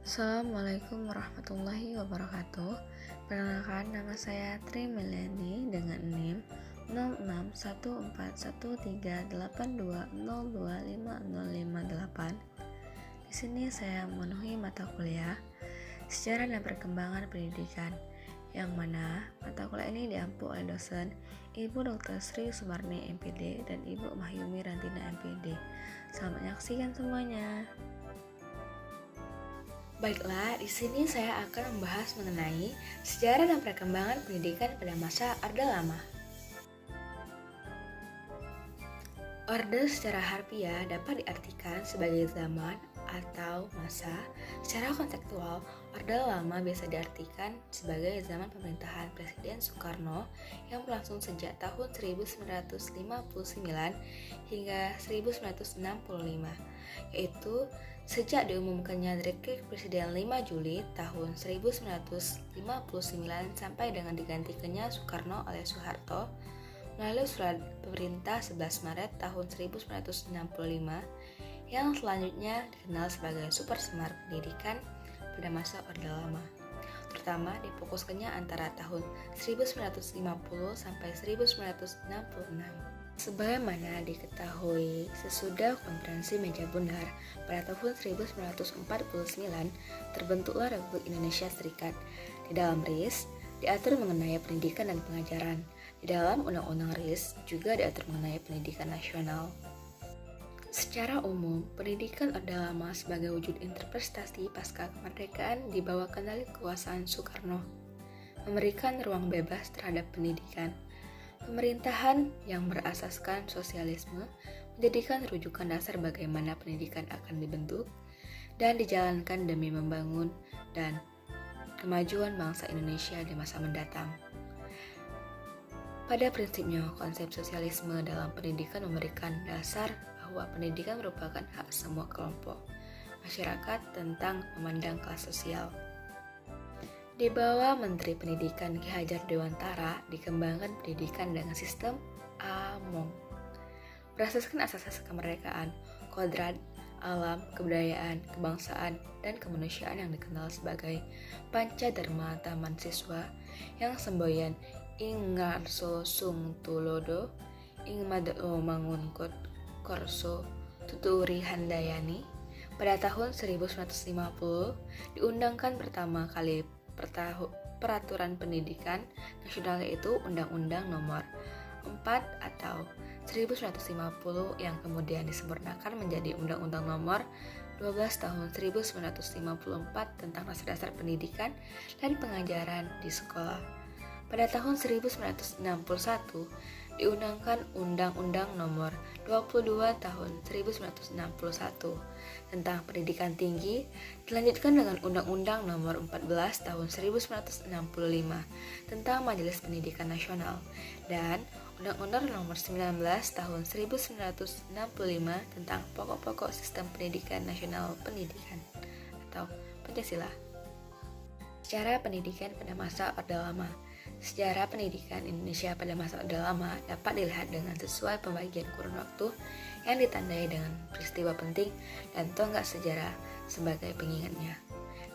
Assalamualaikum warahmatullahi wabarakatuh. Perkenalkan, nama saya Tri Meliani dengan NIM 06141382025058. Di sini saya memenuhi mata kuliah Sejarah dan Perkembangan Pendidikan, yang mana mata kuliah ini diampu oleh dosen Ibu Dr. Sri Sumarni MPD dan Ibu Mahyumi Rantina MPD. Selamat menyaksikan semuanya. Baiklah, di sini saya akan membahas mengenai sejarah dan perkembangan pendidikan pada masa Orde Lama. Orde secara harfiah dapat diartikan sebagai zaman atau masa. Secara konseptual, Orde Lama biasa diartikan sebagai zaman pemerintahan Presiden Soekarno yang berlangsung sejak tahun 1959 hingga 1965, yaitu sejak diumumkannya Dekret Presiden 5 Juli tahun 1959 sampai dengan digantikannya Soekarno oleh Soeharto melalui surat pemerintah 11 Maret tahun 1965 yang selanjutnya dikenal sebagai Super Semar Pendidikan pada masa Orde Lama. Terutama difokuskannya antara tahun 1950 sampai 1966. Sebagaimana diketahui, sesudah konferensi Meja Bundar pada tahun 1949, terbentuklah Republik Indonesia Serikat. Di dalam RIS diatur mengenai pendidikan dan pengajaran. Di dalam Undang-Undang RIS juga diatur mengenai pendidikan nasional. Secara umum, pendidikan Orde Lama sebagai wujud interpretasi pasca kemerdekaan di bawah kendali kekuasaan Soekarno, memberikan ruang bebas terhadap pendidikan. Pemerintahan yang berasaskan sosialisme menjadikan rujukan dasar bagaimana pendidikan akan dibentuk dan dijalankan demi membangun dan kemajuan bangsa Indonesia di masa mendatang. Pada prinsipnya, konsep sosialisme dalam pendidikan memberikan dasar bahwa pendidikan merupakan hak semua kelompok masyarakat tentang memandang kelas sosial. Di bawah Menteri Pendidikan Ki Hajar Dewantara dikembangkan pendidikan dengan sistem AMONG, berasaskan asas-asas kemerdekaan, kodrat, alam, kebudayaan, kebangsaan, dan kemanusiaan yang dikenal sebagai Pancadharma Taman Siswa yang semboyan ing ngarso sung tulodo ing madao mangunkut korso tuturi handayani. Pada tahun 1950 diundangkan pertama kali Peraturan Pendidikan Nasional, yaitu Undang-Undang Nomor 4 atau 1950 yang kemudian disempurnakan menjadi Undang-Undang Nomor 12 tahun 1954 tentang dasar-dasar pendidikan dan pengajaran di sekolah. Pada tahun 1961 diundangkan Undang-Undang Nomor 22 tahun 1961 tentang pendidikan tinggi, dilanjutkan dengan Undang-Undang Nomor 14 tahun 1965 tentang Majelis Pendidikan Nasional, dan Undang-Undang Nomor 19 tahun 1965 tentang Pokok-pokok Sistem Pendidikan Nasional Pendidikan atau Pancasila. Sejarah pendidikan pada masa Orde Lama. Sejarah pendidikan Indonesia pada masa Orde Lama dapat dilihat dengan sesuai pembagian kurun waktu yang ditandai dengan peristiwa penting dan tonggak sejarah sebagai pengingatnya.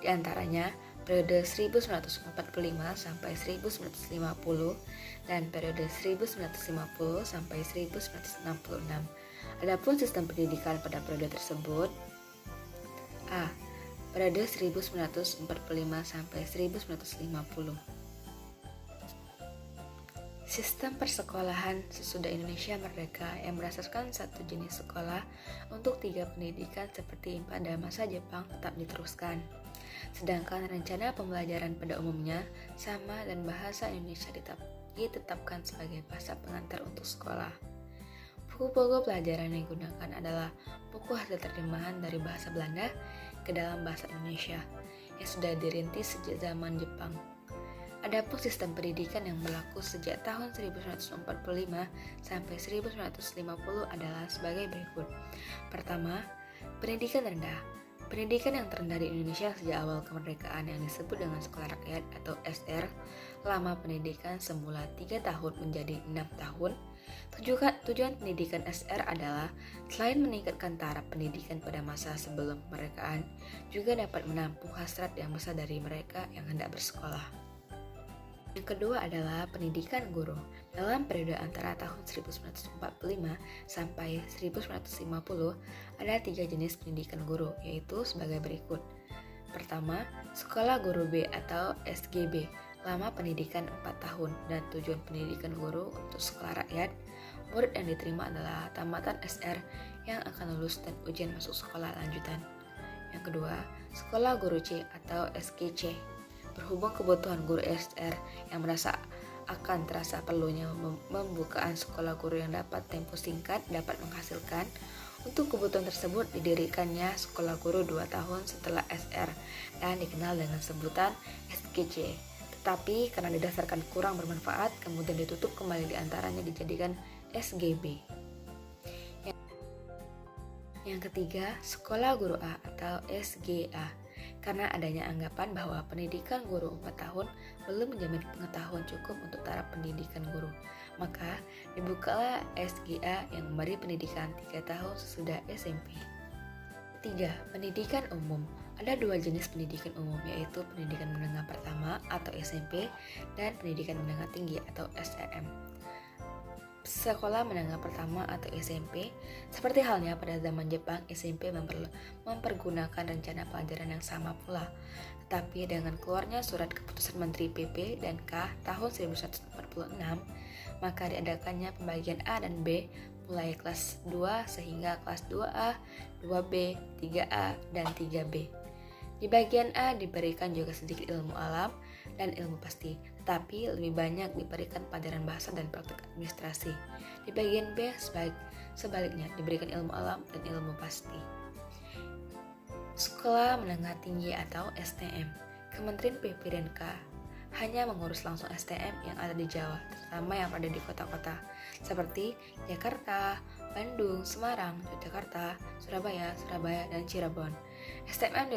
Di antaranya periode 1945 sampai 1950 dan periode 1950 sampai 1966. Adapun sistem pendidikan pada periode tersebut: A. Periode 1945 sampai 1950. Sistem persekolahan sesudah Indonesia merdeka yang berasaskan satu jenis sekolah untuk 3 pendidikan seperti pada masa Jepang tetap diteruskan. Sedangkan rencana pembelajaran pada umumnya sama dan bahasa Indonesia ditetapkan sebagai bahasa pengantar untuk sekolah. Buku-buku pelajaran yang digunakan adalah buku hasil terjemahan dari bahasa Belanda ke dalam bahasa Indonesia yang sudah dirintis sejak zaman Jepang. Adapun sistem pendidikan yang berlaku sejak tahun 1945 sampai 1950 adalah sebagai berikut. Pertama, pendidikan rendah. Pendidikan yang terendah di Indonesia sejak awal kemerdekaan yang disebut dengan sekolah rakyat atau SR, lama pendidikan semula 3 tahun menjadi 6 tahun, Tujuan pendidikan SR adalah selain meningkatkan taraf pendidikan pada masa sebelum kemerdekaan, juga dapat menampung hasrat yang besar dari mereka yang hendak bersekolah. Yang kedua adalah pendidikan guru. Dalam periode antara tahun 1945 sampai 1950, ada 3 jenis pendidikan guru, yaitu sebagai berikut. Pertama, Sekolah Guru B atau SGB, lama pendidikan 4 tahun dan tujuan pendidikan guru untuk sekolah rakyat. Murid yang diterima adalah tamatan SR yang akan lulus dan ujian masuk sekolah lanjutan. Yang kedua, Sekolah Guru C atau SGC. Berhubung kebutuhan guru SR yang merasa akan terasa perlunya pembukaan sekolah guru yang dapat tempo singkat dapat menghasilkan. Untuk kebutuhan tersebut didirikannya sekolah guru 2 tahun setelah SR dan dikenal dengan sebutan SGC. Tetapi karena didasarkan kurang bermanfaat, kemudian ditutup kembali, diantaranya dijadikan SGB. Yang ketiga, Sekolah Guru A atau SGA. Karena adanya anggapan bahwa pendidikan guru 4 tahun belum menjamin pengetahuan cukup untuk taraf pendidikan guru, maka dibukalah SGA yang memberi pendidikan 3 tahun sesudah SMP. Ketiga, pendidikan umum. Ada 2 jenis pendidikan umum, yaitu pendidikan menengah pertama atau SMP dan pendidikan menengah tinggi atau SMM. Sekolah menengah pertama atau SMP, seperti halnya pada zaman Jepang, SMP mempergunakan rencana pelajaran yang sama pula. Tetapi dengan keluarnya surat keputusan Menteri PP dan K tahun 1946, maka diadakannya pembagian A dan B mulai kelas 2 sehingga kelas 2A, 2B, 3A, dan 3B. Di bagian A diberikan juga sedikit ilmu alam dan ilmu pasti, tetapi lebih banyak diberikan pelajaran bahasa dan praktik administrasi. Di bagian B sebaliknya diberikan ilmu alam dan ilmu pasti. Sekolah Menengah Tinggi atau STM. Kementerian PP dan K hanya mengurus langsung STM yang ada di Jawa, terutama yang ada di kota-kota seperti Jakarta, Bandung, Semarang, Yogyakarta, Surabaya, dan Cirebon. STM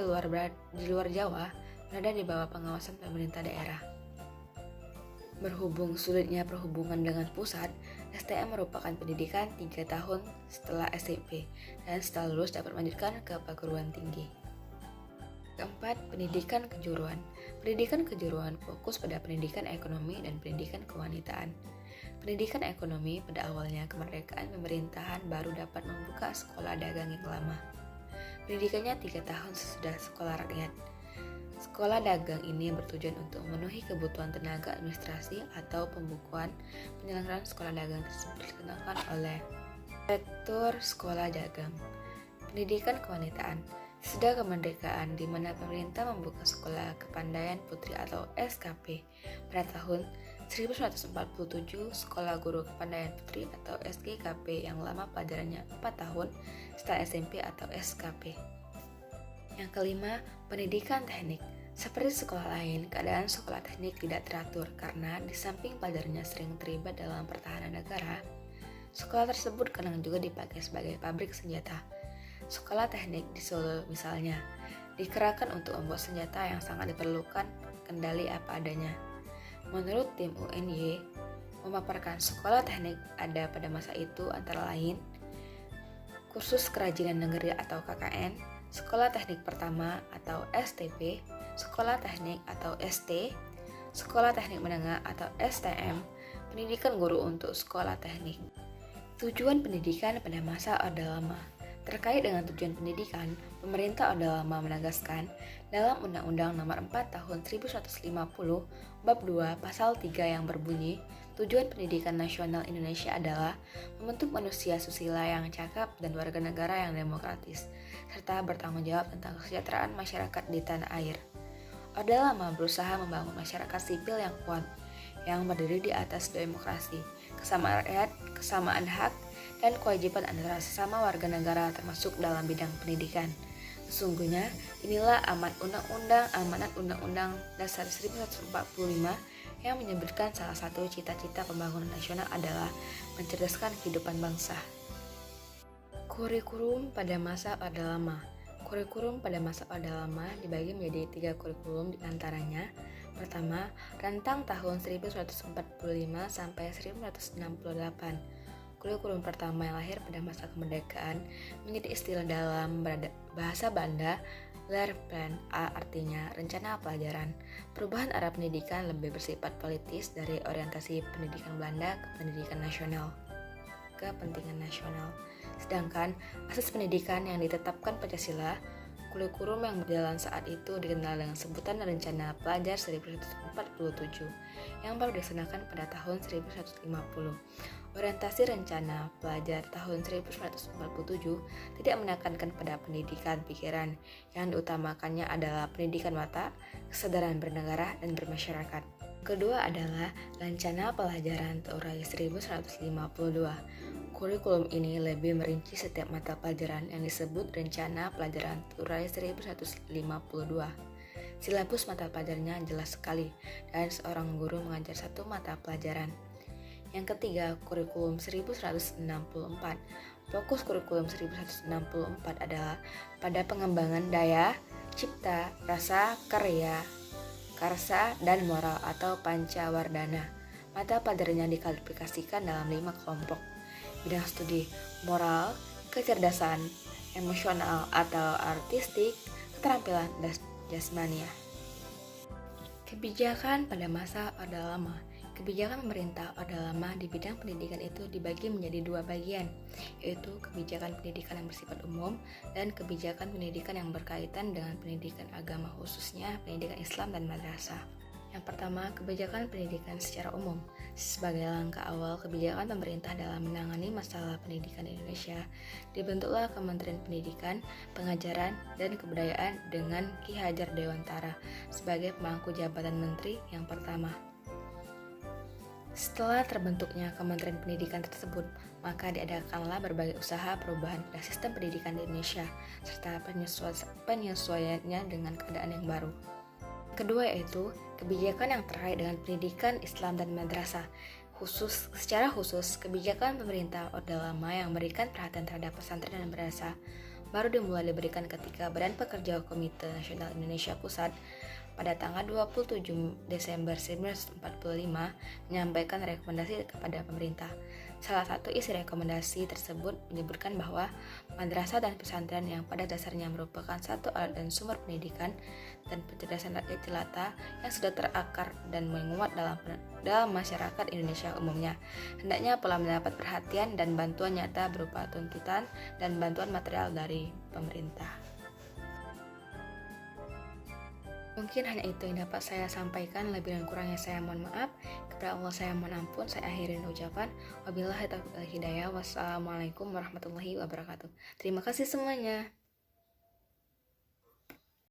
di luar Jawa berada di bawah pengawasan pemerintah daerah. Berhubung sulitnya perhubungan dengan pusat, STM merupakan pendidikan 3 tahun setelah SMP dan setelah lulus dapat melanjutkan ke perguruan tinggi. Keempat, pendidikan kejuruan. Pendidikan kejuruan fokus pada pendidikan ekonomi dan pendidikan kewanitaan. Pendidikan ekonomi pada awalnya kemerdekaan pemerintahan baru dapat membuka sekolah dagang yang lama. Pendidikannya 3 tahun sesudah sekolah rakyat. Sekolah dagang ini bertujuan untuk memenuhi kebutuhan tenaga administrasi atau pembukuan. Penyelenggaraan sekolah dagang tersebut dilaksanakan oleh Rektor Sekolah Dagang. Pendidikan kewanitaan. Sesudah kemerdekaan, di mana pemerintah membuka sekolah kepandaian putri atau SKP. Pada tahun 1947, Sekolah Guru Kepandaian Putri atau SGKP yang lama pelajarannya 4 tahun setelah SMP atau SKP. Yang kelima, pendidikan teknik. Seperti sekolah lain, keadaan sekolah teknik tidak teratur karena di samping pelajarannya sering terlibat dalam pertahanan negara, sekolah tersebut kadang juga dipakai sebagai pabrik senjata. Sekolah teknik di Solo misalnya, dikerahkan untuk membuat senjata yang sangat diperlukan kendali apa adanya. Menurut tim UNY, memaparkan sekolah teknik ada pada masa itu antara lain kursus kerajinan negeri atau KKN, sekolah teknik pertama atau STP, sekolah teknik atau ST, sekolah teknik menengah atau STM, pendidikan guru untuk sekolah teknik. Tujuan pendidikan pada masa Orde Lama. Terkait dengan tujuan pendidikan, pemerintah Orde Lama menegaskan dalam Undang-Undang Nomor 4 Tahun 1950 Bab 2 Pasal 3 yang berbunyi, tujuan pendidikan nasional Indonesia adalah membentuk manusia susila yang cakap dan warga negara yang demokratis, serta bertanggung jawab tentang kesejahteraan masyarakat di tanah air. Orde Lama berusaha membangun masyarakat sipil yang kuat, yang berdiri di atas demokrasi, kesamaan rakyat, kesamaan hak, dan kewajiban antara sesama warga negara termasuk dalam bidang pendidikan. Sesungguhnya, inilah amanat Undang-Undang Dasar 1945 yang menyebutkan salah satu cita-cita pembangunan nasional adalah mencerdaskan kehidupan bangsa. Kurikulum pada masa Orde Lama. Kurikulum pada masa Orde Lama dibagi menjadi 3 kurikulum diantaranya. Pertama, rentang tahun 1945 sampai 1968. Kurikulum pertama yang lahir pada masa kemerdekaan menjadi istilah dalam bahasa Belanda, Leerplan, artinya rencana pelajaran. Perubahan arah pendidikan lebih bersifat politis dari orientasi pendidikan Belanda ke pendidikan nasional, kepentingan nasional. Sedangkan asas pendidikan yang ditetapkan Pancasila, kurikulum yang berjalan saat itu dikenal dengan sebutan Rencana Pelajar 1947 yang baru dilaksanakan pada tahun 1950. Orientasi Rencana Pelajar tahun 1947 tidak menekankan pada pendidikan pikiran, yang diutamakannya adalah pendidikan mata, kesadaran bernegara dan bermasyarakat. Kedua adalah Rencana Pelajaran Turai 1952. Kurikulum ini lebih merinci setiap mata pelajaran yang disebut Rencana Pelajaran Turai 1952. Silabus mata pelajarannya jelas sekali, dan seorang guru mengajar satu mata pelajaran. Yang ketiga, kurikulum 1164. Fokus kurikulum 1164 adalah pada pengembangan daya, cipta, rasa, karya, karsa, dan moral atau pancawardhana. Mata pelajarannya diklasifikasikan dalam 5 kelompok. Bidang studi moral, kecerdasan, emosional atau artistik, keterampilan jasmania. Kebijakan pada masa Orde Lama. Kebijakan pemerintah Orde Lama di bidang pendidikan itu dibagi menjadi 2 bagian, yaitu kebijakan pendidikan yang bersifat umum dan kebijakan pendidikan yang berkaitan dengan pendidikan agama, khususnya pendidikan Islam dan madrasah. Yang pertama, kebijakan pendidikan secara umum. Sebagai langkah awal kebijakan pemerintah dalam menangani masalah pendidikan di Indonesia, dibentuklah Kementerian Pendidikan, Pengajaran, dan Kebudayaan dengan Ki Hajar Dewantara sebagai pemangku jabatan menteri yang pertama. Setelah terbentuknya Kementerian Pendidikan tersebut, maka diadakanlah berbagai usaha perubahan pada sistem pendidikan di Indonesia, serta penyesuaiannya dengan keadaan yang baru. Kedua yaitu kebijakan yang terkait dengan pendidikan Islam dan madrasah. Secara khusus, kebijakan pemerintah Orde Lama yang memberikan perhatian terhadap pesantren dan madrasah baru dimulai diberikan ketika Badan Pekerja Komite Nasional Indonesia Pusat pada tanggal 27 Desember 1945 menyampaikan rekomendasi kepada pemerintah. Salah satu isi rekomendasi tersebut menyebutkan bahwa madrasah dan pesantren yang pada dasarnya merupakan satu alat dan sumber pendidikan dan pencerdasan rakyat jelata yang sudah terakar dan menguat dalam masyarakat Indonesia umumnya, hendaknya pula mendapat perhatian dan bantuan nyata berupa tuntutan dan bantuan material dari pemerintah. Mungkin hanya itu yang dapat saya sampaikan, lebih dan kurangnya saya mohon maaf. Kepada Allah saya mohon ampun. Saya akhirin ucapan wabillahi taufiq wal hidayah. Wassalamualaikum warahmatullahi wabarakatuh. Terima kasih semuanya.